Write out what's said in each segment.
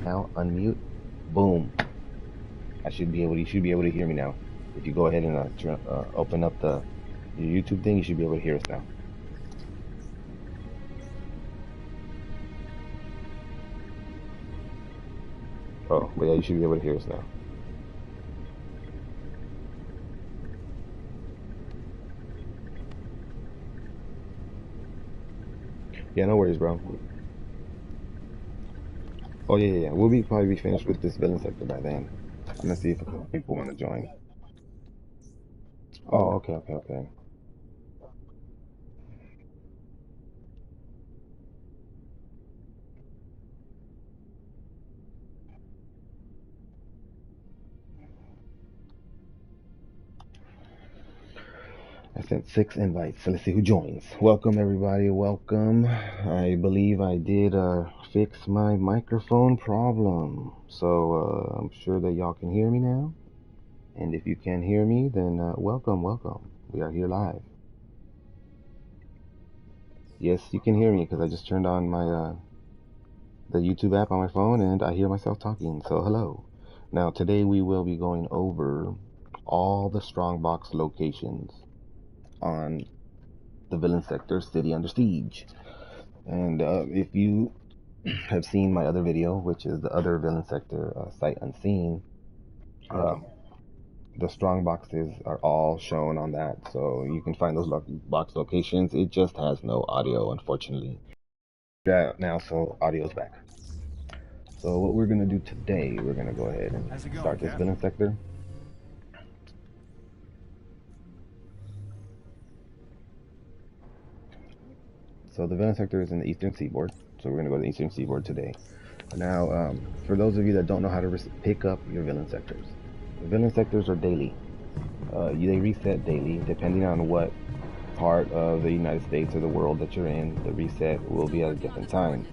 Now unmute. Boom. You should be able to hear me now. If you go ahead and open up your YouTube thing, you should be able to hear us now. Oh, but yeah, you should be able to hear us now. Yeah, no worries, bro. Oh yeah. We'll probably be finished with this villain sector by then. I'm gonna see if a couple people want to join. Oh, okay. I sent 6 invites, so let's see who joins. Welcome everybody, welcome. I believe I did fix my microphone problem, so I'm sure that y'all can hear me now. And if you can hear me, then welcome. We are here live. Yes, you can hear me because I just turned on my the YouTube app on my phone and I hear myself talking. So hello. Now today we will be going over all the Strongbox locations on the villain sector, City Under Siege. And if you have seen my other video, which is the other villain sector, Sight Unseen, the strong boxes are all shown on that, so you can find those box locations. It just has no audio, unfortunately. Yeah, now so audio's back. So what we're gonna do today, we're gonna go ahead and start this villain sector. So the villain sector is in the Eastern Seaboard, so we're gonna go to the Eastern Seaboard today. Now, for those of you that don't know how to pick up your villain sectors, the villain sectors are daily. They reset daily, depending on what part of the United States or the world that you're in. The reset will be at a different time.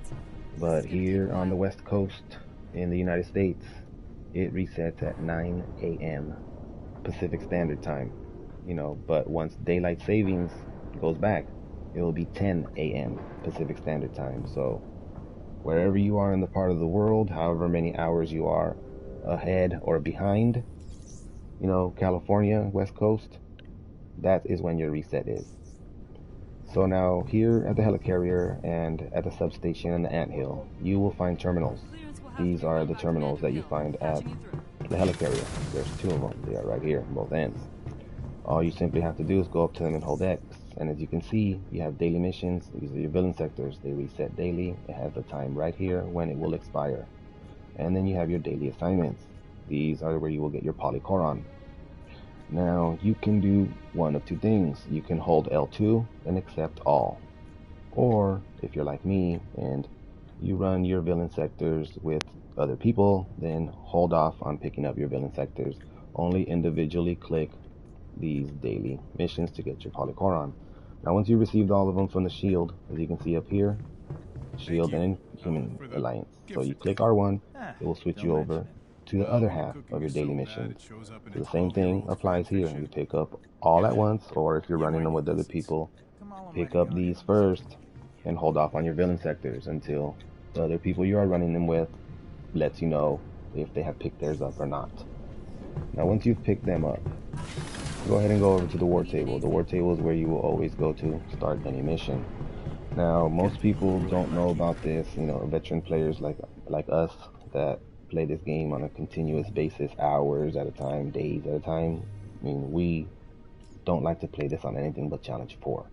But here on the West Coast in the United States, it resets at 9 a.m. Pacific Standard Time. But once daylight savings goes back, it will be 10 a.m. Pacific Standard Time. So wherever you are in the part of the world, however many hours you are ahead or behind, California, West Coast, that is when your reset is. So now here at the helicarrier and at the substation and the anthill, you will find terminals. These are the terminals that you find at the helicarrier. There's 2 of them. They are right here, both ends. All you simply have to do is go up to them and hold X. And as you can see, you have daily missions. These are your villain sectors. They reset daily. It has the time right here when it will expire. And then you have your daily assignments. These are where you will get your polycoron. Now, you can do one of 2 things. You can hold L2 and accept all. Or, if you're like me and you run your villain sectors with other people, then hold off on picking up your villain sectors. Only individually click these daily missions to get your polycoron. Now, once you've received all of them from the shield, as you can see up here, shield and human alliance. So you click R1, it will switch you over to the other half of your daily missions. So the same thing applies here. You pick up all at once, or if you're running them with other people, pick up these first and hold off on your villain sectors until the other people you are running them with lets you know if they have picked theirs up or not. Now once you've picked them up, go ahead and go over to the war table. The war table is where you will always go to start any mission. Now, most people don't know about this, veteran players like us that play this game on a continuous basis, hours at a time, days at a time. I mean, we don't like to play this on anything but Challenge 4.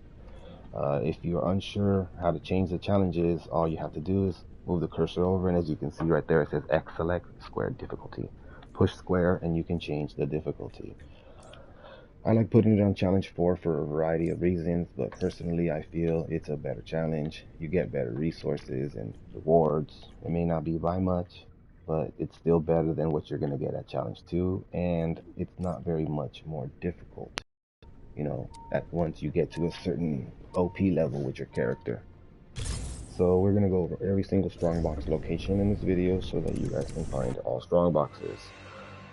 If you're unsure how to change the challenges, all you have to do is move the cursor over, and as you can see right there, it says X select square difficulty. Push square and you can change the difficulty. I like putting it on Challenge 4 for a variety of reasons, but personally I feel it's a better challenge. You get better resources and rewards. It may not be by much, but it's still better than what you're going to get at Challenge 2, and it's not very much more difficult, at once you get to a certain OP level with your character. So we're going to go over every single Strongbox location in this video so that you guys can find all Strongboxes.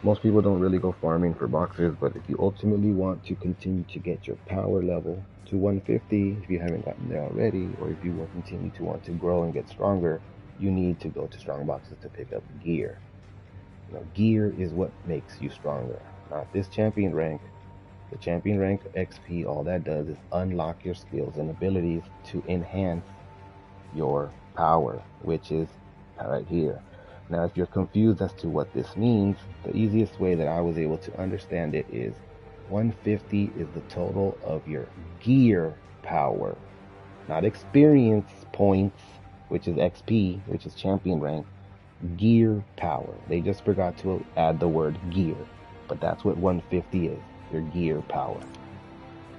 Most people don't really go farming for boxes, but if you ultimately want to continue to get your power level to 150, if you haven't gotten there already, or if you will continue to want to grow and get stronger, you need to go to Strongboxes to pick up gear. Gear is what makes you stronger, not this champion rank. The champion rank XP, all that does is unlock your skills and abilities to enhance your power, which is right here. Now, if you're confused as to what this means, the easiest way that I was able to understand it is 150 is the total of your gear power, not experience points, which is XP, which is champion rank. Gear power. They just forgot to add the word gear, but that's what 150 is, your gear power.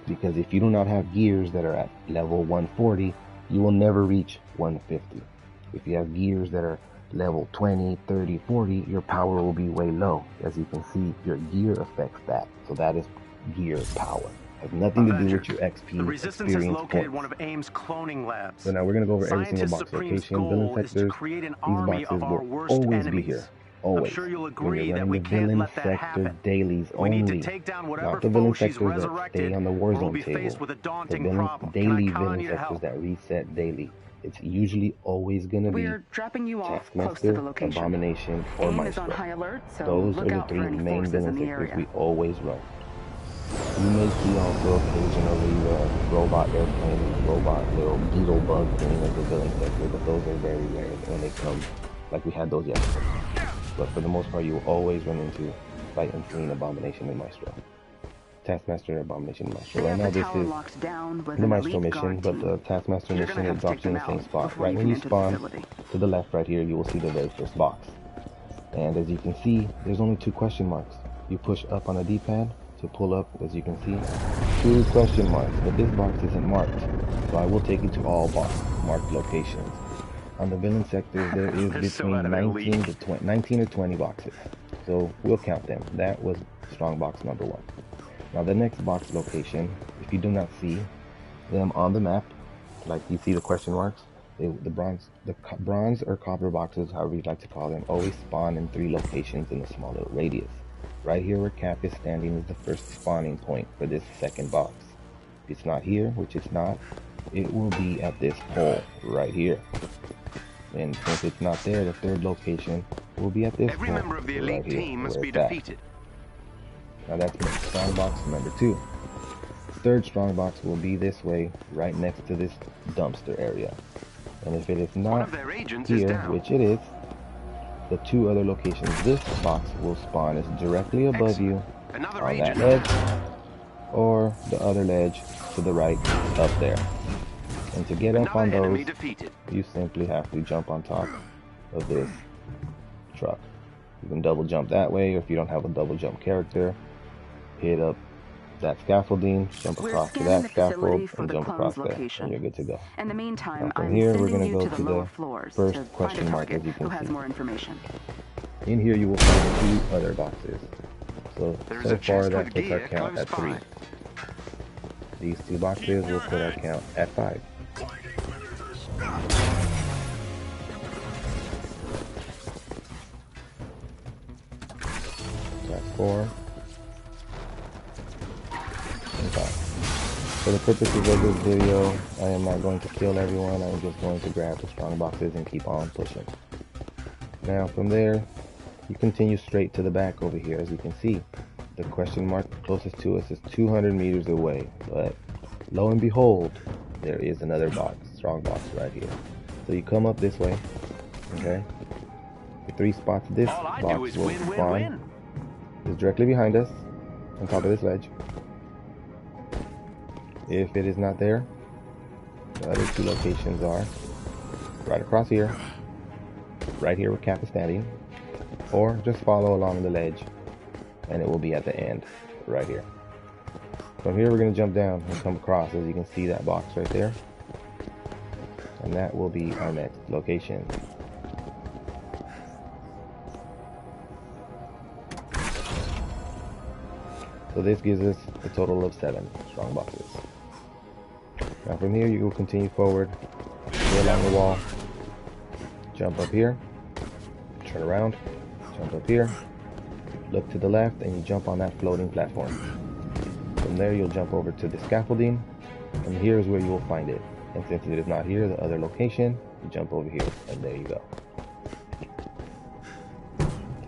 Because if you do not have gears that are at level 140, you will never reach 150. If you have gears that are level 20, 30, 40, your power will be way low. As you can see, your gear affects that. So that is gear power. It has nothing to do with your XP. The Resistance has located one of AIM's cloning labs. So now we're going to go over every single box location, villain sectors. These boxes will always be here. Always. I'm sure you'll When agree you're that running we the can't villain let that sector happen. dailies We need only. to take down whatever Not the villain foe she's sectors that resurrected, stay on the or we'll Warzone be table. faced with a The daunting villain, problem. Can daily I count on villain you to sectors help? that reset daily. It's usually always going to be We're dropping you off close to Taskmaster, the location. Abomination, or AIM is on Maestro. high alert, so Those look are the out for three any main forces villain in the sectors area. we always run. You may see also occasionally the robot airplane, robot little beetle bug thing as a villain sector, but those are very rare when they come, like we had those yesterday. But for the most part, you will always run into Fight Unseen, Abomination, and Maestro. Taskmaster, Abomination, and Maestro. Right now this is the Maestro mission, but the Taskmaster mission, it drops you in the same spot. Right when you spawn, to the left right here, you will see the very first box. And as you can see, there's only 2 question marks. You push up on the D-pad to pull up, as you can see, 2 question marks, but this box isn't marked. So I will take you to all box marked locations. On the villain sectors, there is between 19 or 20 boxes. So we'll count them. That was Strongbox number 1. Now the next box location, if you do not see them on the map, like you see the question marks, the bronze or copper boxes, however you'd like to call them, always spawn in 3 locations in a small little radius. Right here where Cap is standing is the first spawning point for this second box. If it's not here, which it's not, it will be at this pole right here. And since it's not there, the third location will be at this Every pole member of the elite right here, team must where be it's at. defeated. Now that's Strongbox number 2. Third Strongbox will be this way, right next to this dumpster area. And if it is not here, which it is, the 2 other locations this box will spawn is directly above you on that ledge, or the other ledge to the right up there. And to get up on those, you simply have to jump on top of this truck. You can double jump that way, or if you don't have a double jump character, hit up that scaffolding, jump across to that scaffold, and jump across there, and you're good to go. In the meantime, Now from I'm here, we're sending going to you go to the lower to floors the to first find question a mark, target as you who can has see. more information. In here, you will find 2 other boxes. So far, that puts our count at 3. These 2 boxes will put our count at 5. That's 4 and 5. For the purposes of this video, I am not going to kill everyone. I'm just going to grab the strong boxes and keep on pushing. Now from there, you continue straight to the back over here. As you can see, the question mark closest to us is 200 meters away. But lo and behold, there is another box, strong box right here. So you come up this way, okay? The 3 spots this box will spawn is directly behind us, on top of this ledge. If it is not there, the other 2 locations are right across here, right here where Cap is standing, or just follow along the ledge and it will be at the end right here. From here we're going to jump down and come across, as you can see that box right there, and that will be our next location. So this gives us a total of 7 strong boxes. Now from here you will continue forward, go along the wall, jump up here, turn around, jump up here, look to the left, and you jump on that floating platform. From there you'll jump over to the scaffolding, and here's where you will find it. And since it is not here, the other location, You jump over here, and there you go.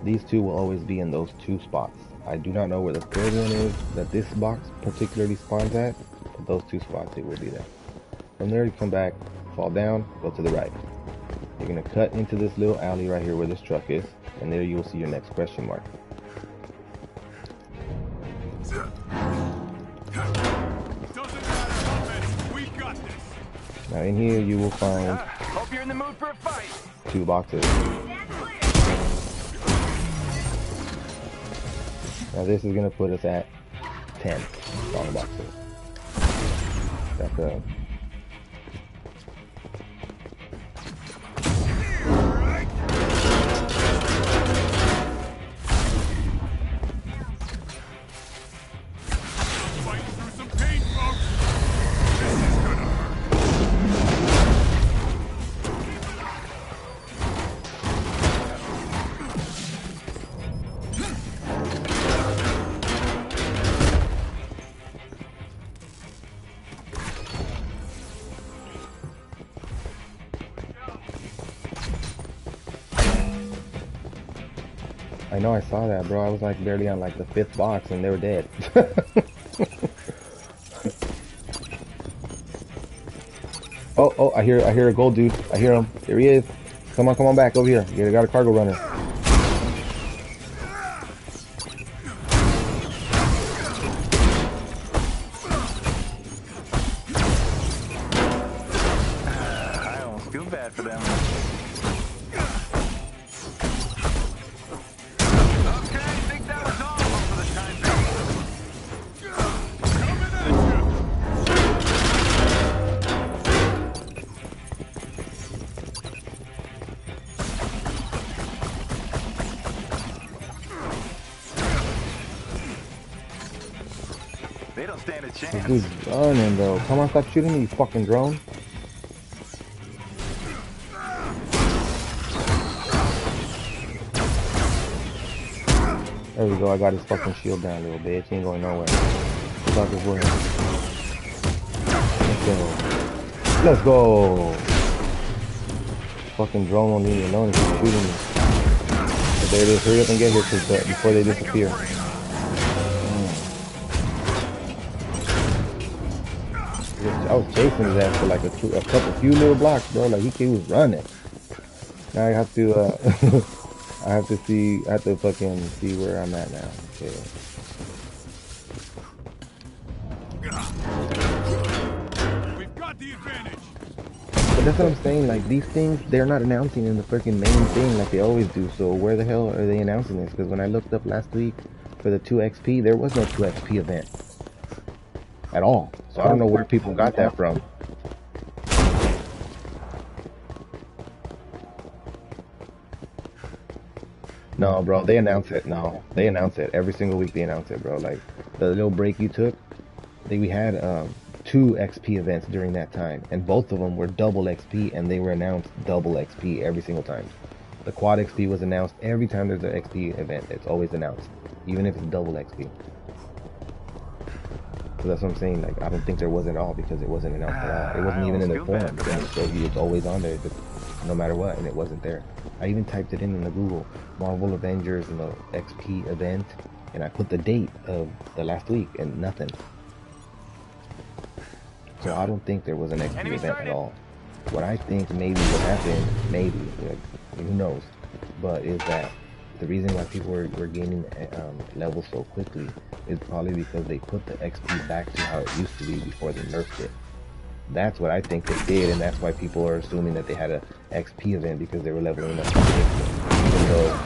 These two will always be in those two spots. I do not know where the third one is that this box particularly spawns at, but those two spots, it will be there. From there, you come back, fall down, go to the right. You're going to cut into this little alley right here where this truck is, and there you will see your next question mark. Now in here you will find Hope you're in the mood for a fight. 2 boxes. Now this is going to put us at 10 strong boxes. That's a I know, I saw that, bro. I was like barely on like the 5th box and they were dead. Oh, I hear a gold dude. I hear him. There he is. Come on back over here. You got a cargo runner. I almost feel bad for them. They don't stand a chance. This dude's running, bro. Come on, stop shooting me, you fucking drone. There we go. I got his fucking shield down, little bitch. He ain't going nowhere. Fuck his way. Let's go. Fucking drone won't leave me alone if he's shooting me. But there it is. Hurry up and get here before they disappear. I was chasing his ass for like a few little blocks, bro. Like he was running. Now I have to I have to fucking see where I'm at now. Okay. We've got the advantage. But that's what I'm saying, like these things they're not announcing in the freaking main thing like they always do. So where the hell are they announcing this? Because when I looked up last week for the 2 XP, there was no 2 XP event at all. So I don't know where people got that from. No, bro, they announce it. No, they announce it every single week. They announce it, bro. Like the little break you took, we had 2 XP events during that time, and both of them were double XP, and they were announced double XP every single time. The quad XP was announced every time there's an XP event. It's always announced, even if it's double XP. So that's what I'm saying. Like I don't think there was at all because it wasn't announced at all. It wasn't even in the forum. So it's always on there, just no matter what, and it wasn't there. I even typed it in the Google Marvel Avengers and the XP event, and I put the date of the last week and nothing. So I don't think there was an XP event at all. What I think maybe what happened, maybe, who knows, but is that the reason why people were gaining levels so quickly is probably because they put the XP back to how it used to be before they nerfed it. That's what I think they did, and that's why people are assuming that they had a XP event because they were leveling up, even though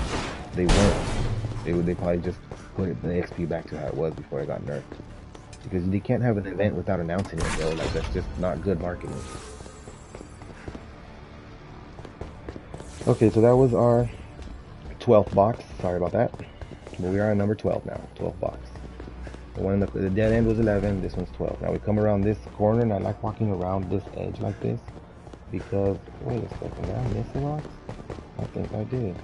they weren't. They probably just put the XP back to how it was before it got nerfed. Because they can't have an event without announcing it, bro. Like that's just not good marketing. Okay, so that was our 12th box. Sorry about that. But we are on number 12 now. 12th box. The one in the dead end was 11. This one's 12. Now we come around this corner, and I like walking around this edge like this because wait a second. Did I miss a box? I think I did.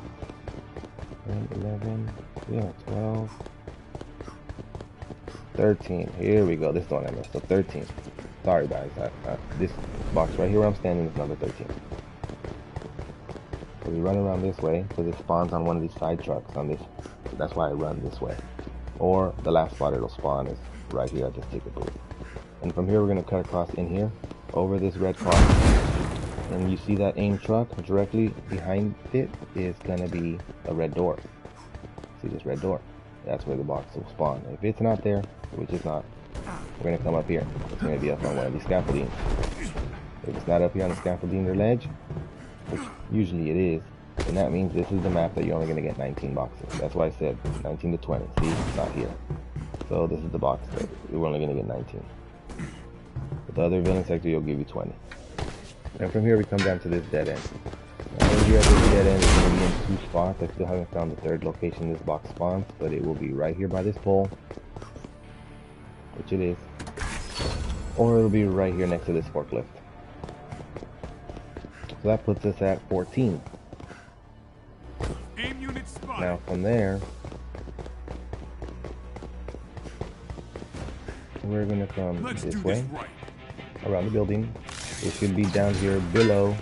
11. Yeah, 12. 13. Here we go. This is the one I missed. So 13. Sorry guys. This box right here where I'm standing is number 13. So we run around this way because it spawns on one of these side trucks on this. That's why I run this way. Or the last spot it'll spawn is right here at this ticket booth. And from here we're going to cut across in here over this red car. And you see that AIM truck directly behind it is going to be a red door. See this red door? That's where the box will spawn. If it's not there, which is not, we're going to come up here. It's going to be up on one of these scaffoldings. If it's not up here on the scaffolding or ledge, which usually it is, then that means this is the map that you're only going to get 19 boxes. That's why I said 19 to 20. See, it's not here. So this is the box that we're only going to get 19. With the other villain sector, you'll give you 20. And from here we come down to this dead end. Now when you're at this dead end, it's going to be in 2 spots. I still haven't found the 3rd location this box spawns, but it will be right here by this pole, which it is, or it'll be right here next to this forklift. So that puts us at 14. Aim unit spotted. Now from there, we're going to come Let's this do way, this right. around the building. It should be down here below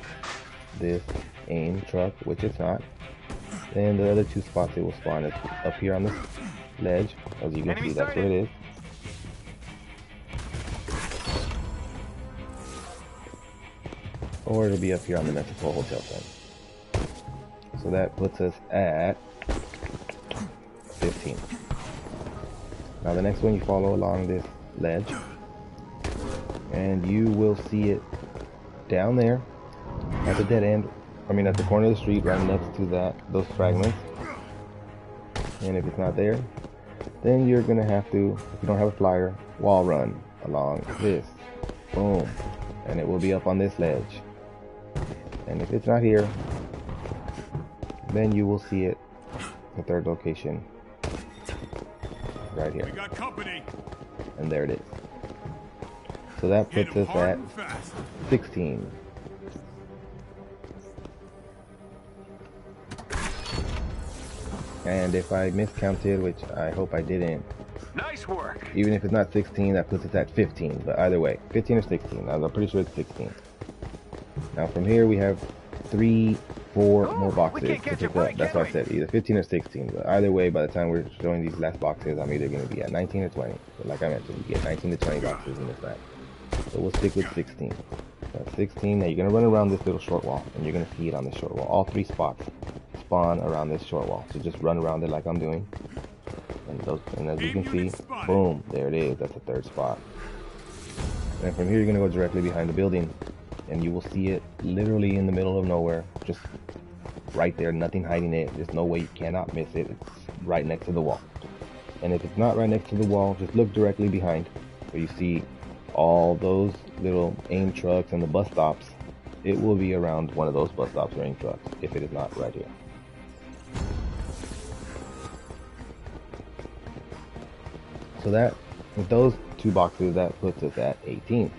this AIM truck, which it's not. And the other 2 spots it will spawn is up here on this ledge. As you can see, that's where it is. Or it'll be up here on the Metropole Hotel side. So that puts us at 15. Now the next one, you follow along this ledge, and you will see it down there at the dead end. I mean, at the corner of the street, right next to those fragments. And if it's not there, then you're gonna have to, if you don't have a flyer, wall run along this. Boom, and it will be up on this ledge. And if it's not here, then you will see it, the 3rd location, right here. We got company. And there it is. So that Hit puts 'em us hard at and fast. 16. And if I miscounted, which I hope I didn't, Nice work. even if it's not 16, that puts us at 15. But either way, 15 or 16. I'm pretty sure it's 16. Now from here we have 3, 4 more boxes to catch pick a break, up. That's can why I said either 15 or 16. But either way, by the time we're showing these last boxes, I'm either going to be at 19 or 20. But like I mentioned, we get 19 to 20 boxes in this map. So we'll stick with 16. So at 16, now you're going to run around this little short wall, and you're going to see it on this short wall. All 3 spots spawn around this short wall. So just run around it like I'm doing. And as you can see, boom, there it is. That's the 3rd spot. And from here, you're going to go directly behind the building. And you will see it literally in the middle of nowhere, just right there, nothing hiding it. There's no way, you cannot miss it. It's right next to the wall. And if it's not right next to the wall, just look directly behind, where you see all those little AIM trucks and the bus stops. It will be around one of those bus stops or AIM trucks, if it is not right here. So that, with those 2 boxes, that puts us at 18.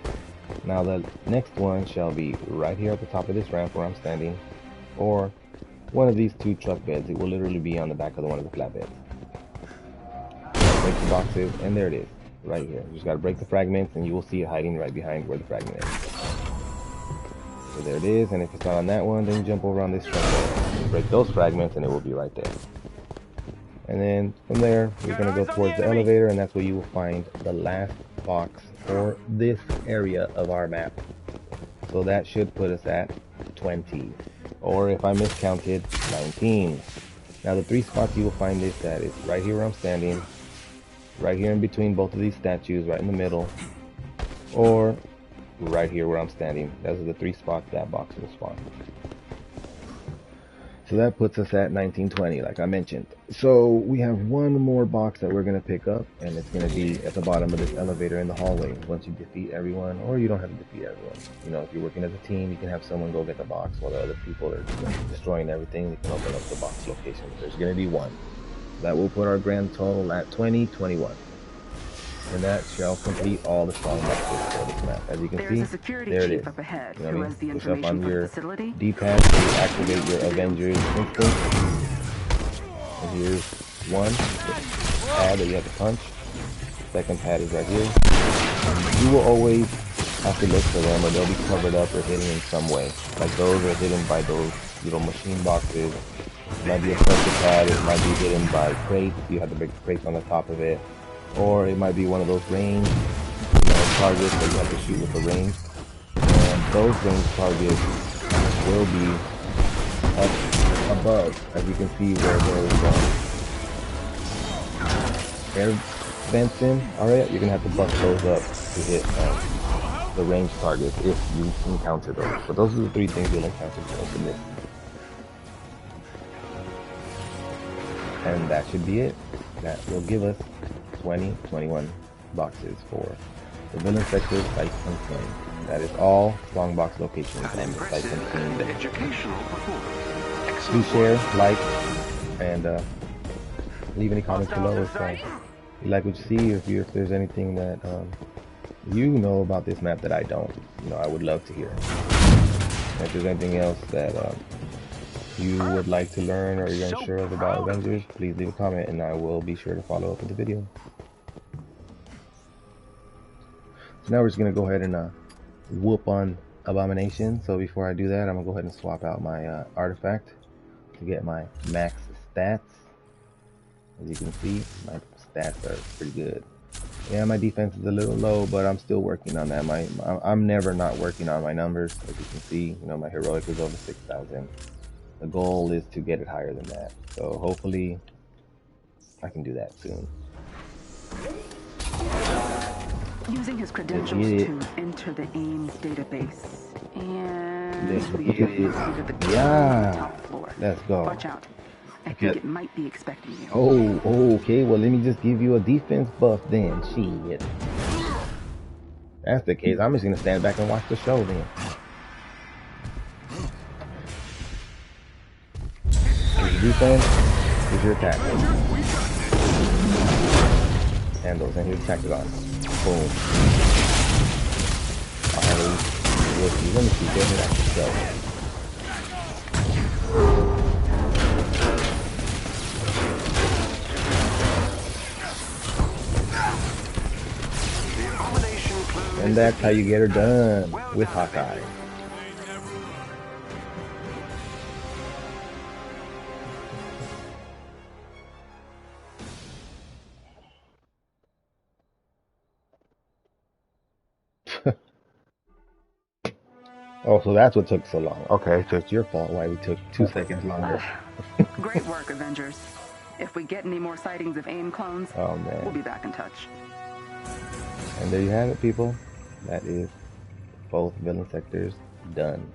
Now the next one shall be right here at the top of this ramp where I'm standing, or one of these 2 truck beds. It will literally be on the back of one of the flatbeds. Break the boxes, and there it is, right here. You just gotta break the fragments, and you will see it hiding right behind where the fragment is. So there it is, and if it's not on that one, then you jump over on this truck bed. Break those fragments, and it will be right there. And then from there, we're gonna go towards the elevator, and that's where you will find the last box for this area of our map. So that should put us at 20, or if I miscounted, 19. Now the 3 spots you will find this at is right here where I'm standing, right here in between both of these statues, right in the middle, or right here where I'm standing. Those are the 3 spots that box will spawn. So that puts us at 1920, like I mentioned. So we have one more box that we're going to pick up, and it's going to be at the bottom of this elevator in the hallway. Once you defeat everyone, or you don't have to defeat everyone. You know, if you're working as a team, you can have someone go get the box while the other people are destroying everything. You can open up the box location. There's going to be 1. That will put our grand total at 2021. And that shall complete all the strong boxes for this map. As you can see, a security there it chief is. up ahead You know who what I has the mean? Push up information on for the your facility. D-pad to activate your Avengers instinct. And here's 1 pad that you have to punch. Second pad is right here. You will always have to look for them, or they'll be covered up or hidden in some way. Like those are hidden by those little machine boxes. It might be a pressure pad. It might be hidden by crates. You have the big crates on the top of it, or it might be one of those range, targets that you have to shoot with the range. And those range targets will be up above, as you can see where there's air vents in. Alright, you're gonna have to bust those up to hit the range targets if you encounter those. But those are the 3 things you'll encounter in this. And that should be it. That will give us 21 boxes for the villain sector sites unseen. That is all Strongbox Locations on the sites unseen. Educational performance. Please share, like, and leave any comments below if you like what you see, or if there's anything that you know about this map that I don't. I would love to hear. And if there's anything else that you would like to learn or you're unsure of about Avengers, please leave a comment and I will be sure to follow up with the video. So now we're just going to go ahead and whoop on Abomination. So before I do that, I'm going to go ahead and swap out my artifact to get my max stats. As you can see, my stats are pretty good. Yeah, my defense is a little low, but I'm still working on that. I'm never not working on my numbers. As you can see, my heroic is over 6,000. The goal is to get it higher than that. So hopefully I can do that soon. Using his credentials to enter the AIM database. And Let's we get it. to the Yeah. top floor. Let's go. Watch out. I think it might be expecting you. Oh, okay. Well, let me just give you a defense buff then. Shit. That's the case. I'm just gonna stand back and watch the show then. Here's your defense. Here's your attack. Handles, and here's Tacticon. Boom. Alright, let me see. Go ahead and go. And that's how you get her done with Hawkeye. Oh, so that's what took so long. Okay, so it's your fault why we took 2 seconds longer. Great work, Avengers. If we get any more sightings of AIM clones, Oh man. we'll be back in touch. And there you have it, people. That is both villain sectors done.